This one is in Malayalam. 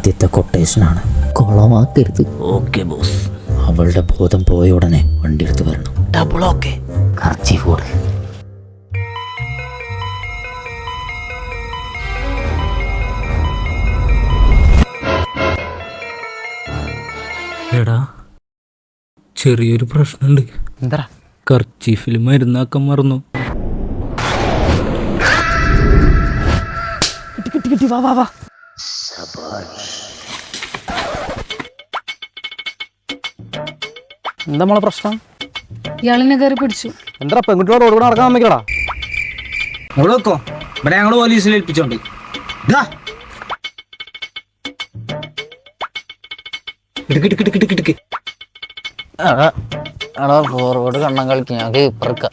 ആദ്യത്തെ കൊട്ടേഷനാണ്. കുളമാക്കരുത്. Okay boss. അവളുടെ ബോധം പോയ ഉടനെ വണ്ടി എടുത്ത് വരണം. Double okay. കർച്ചീഫ് കൂടെ. എടാ ചെറിയൊരു പ്രശ്നമുണ്ട്. എന്താ? കർച്ചീഫിൽ മരുന്നാക്കാൻ മറന്നു. കിട്ടി വാ വാ വാ. എന്താ മോളെ പ്രശ്നം? ഇയാളിനെ കയറി പിടിച്ചു. എന്താ പെൺകുട്ടികളോട് റോഡ് കൂടെ നടക്കാൻ സമ്മതിക്കടാ? ഇവിടെ വെക്കോ, ഇവിടെ ഞങ്ങള് പോലീസിൽ ഏൽപ്പിച്ചോണ്ട്. എടാ ഫോർവേഡ് കണ്ണം കളിക്കും, ഞാൻ ഇപ്പറക്ക.